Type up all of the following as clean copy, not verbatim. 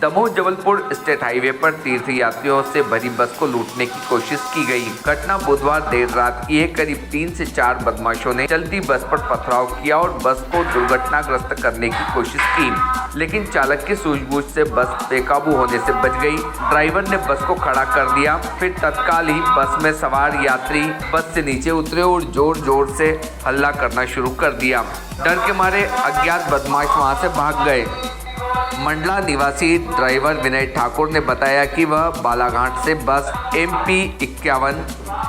Damoh Jabalpur state highway पर तीर्थ यात्रियों से भरी बस को लूटने की कोशिश की गई। घटना बुधवार देर रात की है। करीब 3 से 4 बदमाशों ने चलती बस पर पथराव किया और बस को दुर्घटनाग्रस्त करने की कोशिश की, लेकिन चालक की सूझबूझ से बस बेकाबू होने से बच गई। ड्राइवर ने बस को खड़ा कर दिया, फिर तत्काल ही बस में सवार यात्री बस से नीचे उतरे और जोर जोर से हल्ला करना शुरू कर दिया। डर के मारे अज्ञात बदमाश वहां से भाग गए। मंडला निवासी ड्राइवर विनय ठाकुर ने बताया कि वह बालाघाट से बस MP 51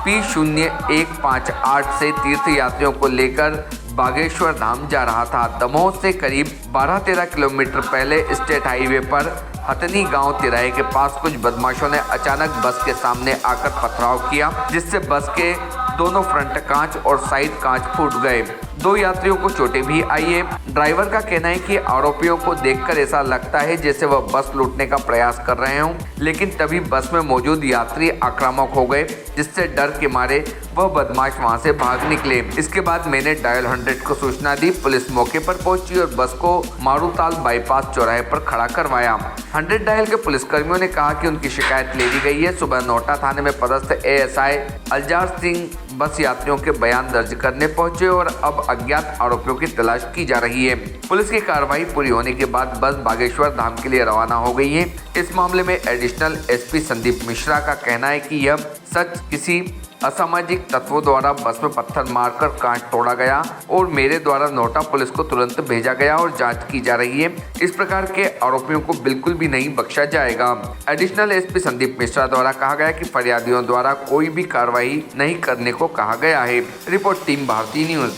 P0158 से तीर्थ यात्रियों को लेकर बागेश्वर धाम जा रहा था। दमोह से करीब 12-13 किलोमीटर पहले स्टेट हाईवे पर हथनी गांव तिराहे के पास कुछ बदमाशों ने अचानक बस के सामने आकर पथराव किया, जिससे बस के दोनों फ्रंट कांच और साइड कांच फूट गए। 2 यात्रियों को चोटें भी आई है। ड्राइवर का कहना है कि आरोपियों को देखकर ऐसा लगता है जैसे वह बस लूटने का प्रयास कर रहे हों, लेकिन तभी बस में मौजूद यात्री आक्रामक हो गए, जिससे डर के मारे वह बदमाश वहां से भाग निकले। इसके बाद मैंने डायल 100 को सूचना दी। पुलिस मौके पर पहुंची और बस को मारूताल बाईपास चौराहे पर खड़ा करवाया। 100 डायल के पुलिसकर्मियों ने कहा कि उनकी शिकायत ले ली गई है। सुबह नोटा थाने में पदस्थ ASI अलजार सिंह बस यात्रियों के बयान दर्ज करने पहुंचे और अब अज्ञात आरोपियों की तलाश की जा रही है। पुलिस की कार्रवाई पूरी होने के बाद बस बागेश्वर धाम के लिए रवाना हो गई है। इस मामले में एडिशनल SP संदीप मिश्रा का कहना है कि यह सच किसी असामाजिक तत्वों द्वारा बस में पत्थर मारकर कांच तोड़ा गया और मेरे द्वारा नोटा पुलिस को तुरंत भेजा गया और जांच की जा रही है। इस प्रकार के आरोपियों को बिल्कुल भी नहीं बख्शा जाएगा। एडिशनल SP संदीप मिश्रा द्वारा कहा गया कि फरियादियों द्वारा कोई भी कार्रवाई नहीं करने को कहा गया है। रिपोर्ट टीम भारतीय न्यूज।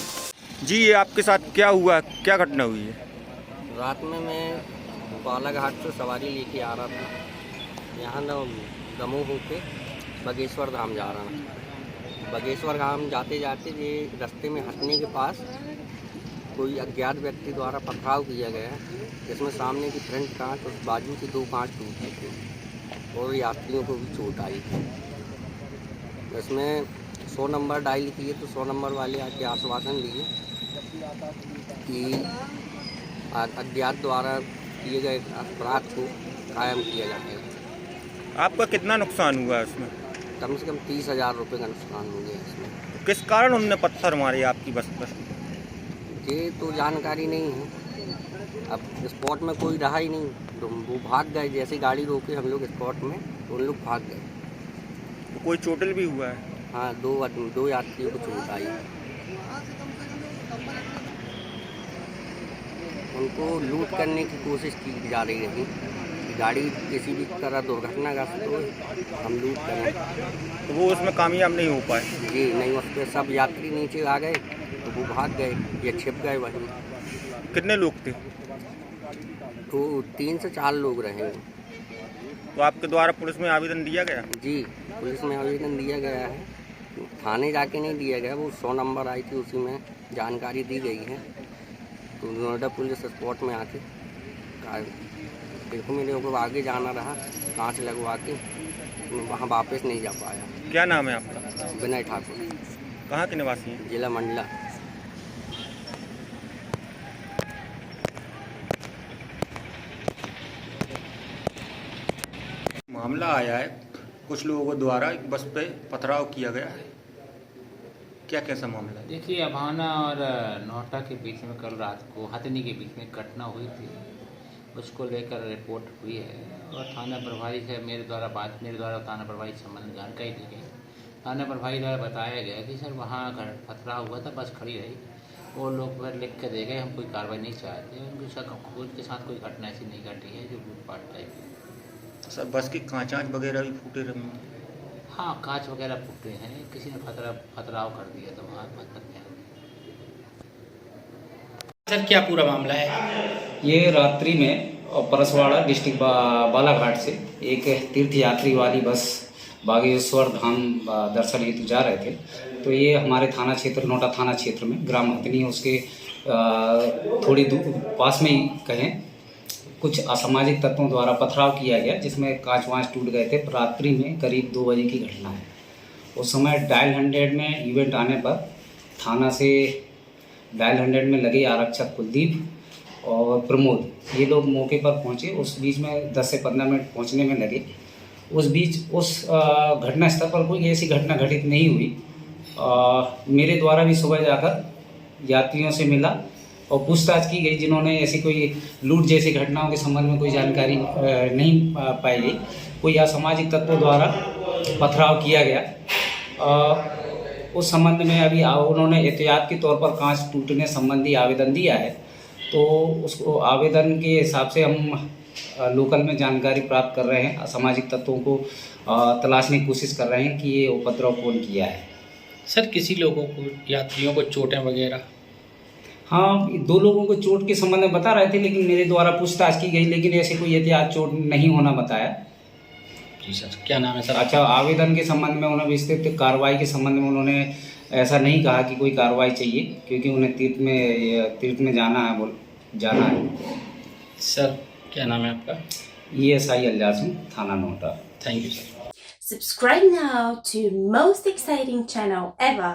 जी, ये आपके साथ क्या हुआ, क्या घटना हुई है? रात में मैं बालाघाट से सवारी लेके आ रहा था। यहाँ दमोह होके बागेश्वर धाम जा रहा था। बागेश्वर धाम जाते जाते ये रास्ते में हटने के पास कोई अज्ञात व्यक्ति द्वारा पथराव किया गया, जिसमें सामने की फ्रंट कांच और बाजू की 2 कांच टूटी थी और यात्रियों को भी चोट आई थी। इसमें 100 नंबर डायल किए तो 100 नंबर वाले आके आश्वासन दिए कि अज्ञात द्वारा किए गए अपराध को कायम किया जाएगा। आपका कितना नुकसान हुआ इसमें? कम से कम 30,000 रुपये का नुकसान हो गया इसमें। किस कारण उनने पत्थर मारे आपकी बस पर? ये तो जानकारी नहीं है। अब स्पॉट में कोई रहा ही नहीं, तो वो भाग गए। जैसे गाड़ी रोके हम लोग स्पॉट में तो उन लोग भाग गए। तो कोई चोटिल भी हुआ है? हाँ, 2 यात्रियों को चोट आई। उनको लूट करने की कोशिश की जा रही रही। गाड़ी किसी भी तरह दुर्घटनाग्रस्त हो, हम लूट करें, तो वो उसमें कामयाब नहीं हो पाए? जी नहीं, उस पर सब यात्री नीचे आ गए तो वो भाग गए या छिप गए वहीं। कितने लोग थे? तो 3 से 4 लोग रहे। तो आपके द्वारा पुलिस में आवेदन दिया गया? जी, पुलिस में आवेदन दिया गया है। थाने जाके नहीं दिया गया, वो 100 नंबर आई थी, उसी में जानकारी दी गई है। तो नोएडा पुलिस स्पॉट में आके देखो, मेरे को आगे जाना रहा, कांच लगवा के वहाँ वापस नहीं जा पाया। क्या नाम है आपका? विनय ठाकुर। कहाँ के निवासी हैं? जिला मंडला। मामला आया है, कुछ लोगों द्वारा एक बस पे पथराव किया गया है। क्या कैसा मामला है? देखिए, अभाना और नोहटा के बीच में कल रात को हथनी के बीच में घटना हुई थी। उसको लेकर रिपोर्ट हुई है और थाना प्रभारी से मेरे द्वारा थाना प्रभारी से संबंधित जानकारी दी गई। थाना प्रभारी द्वारा बताया गया कि सर वहाँ पथराव हुआ था, बस खड़ी रही। वो लोग फिर लिख के दे गए, हम कोई कार्रवाई नहीं चाहते। उनके साथ कोई घटना ऐसी नहीं घटी है जो लूटपाट टाइप की। सर, बस के कांच वगैरह भी फूटे रहे? हाँ, कांच वगैरह फूटे हैं। किसी ने पथराव कर दिया तो वहाँ पत्थर में। सर, क्या पूरा मामला है? ये रात्रि में परसवाड़ा डिस्ट्रिक्ट बालाघाट से एक तीर्थ यात्री वाली बस बागेश्वर धाम दर्शन हेतु जा रहे थे। तो ये हमारे थाना क्षेत्र, नोटा थाना क्षेत्र में ग्राम हथनी, उसके थोड़ी दूर पास में ही कहें, कुछ असामाजिक तत्वों द्वारा पथराव किया गया, जिसमें कांच वाँच टूट गए थे। रात्रि में करीब 2 बजे की घटना है। उस समय डायल 100 में इवेंट आने पर थाना से डायल 100 में लगे आरक्षक कुलदीप और प्रमोद, ये लोग मौके पर पहुंचे। उस बीच में 10 से 15 मिनट पहुंचने में लगे। उस बीच उस घटना स्थल पर कोई ऐसी घटना घटित नहीं हुई। मेरे द्वारा भी सुबह जाकर यात्रियों से मिला और पूछताछ की गई, जिन्होंने ऐसी कोई लूट जैसी घटनाओं के संबंध में कोई जानकारी नहीं पाई गई। कोई असामाजिक तत्वों द्वारा पथराव किया गया। उस संबंध में अभी उन्होंने एहतियात के तौर पर कांच टूटने संबंधी आवेदन दिया है, तो उसको आवेदन के हिसाब से हम लोकल में जानकारी प्राप्त कर रहे हैं। असामाजिक तत्वों को तलाशने की कोशिश कर रहे हैं कि ये उपद्रव कौन किया है। सर किसी लोगों को, यात्रियों को चोटें वगैरह? हाँ, 2 लोगों को चोट के संबंध में बता रहे थे, लेकिन मेरे द्वारा पूछताछ की गई, लेकिन ऐसे कोई एहतियात चोट नहीं होना बताया। जी सर, क्या नाम है सर? अच्छा, आवेदन के संबंध में उन्होंने विस्तृत कार्रवाई के संबंध में उन्होंने ऐसा नहीं कहा कि कोई कार्रवाई चाहिए, क्योंकि उन्हें तीर्थ में जाना है। सर क्या नाम है आपका? ESI अल्जास हूँ, थाना NOTA. Thank you sir. Subscribe now to most exciting channel ever.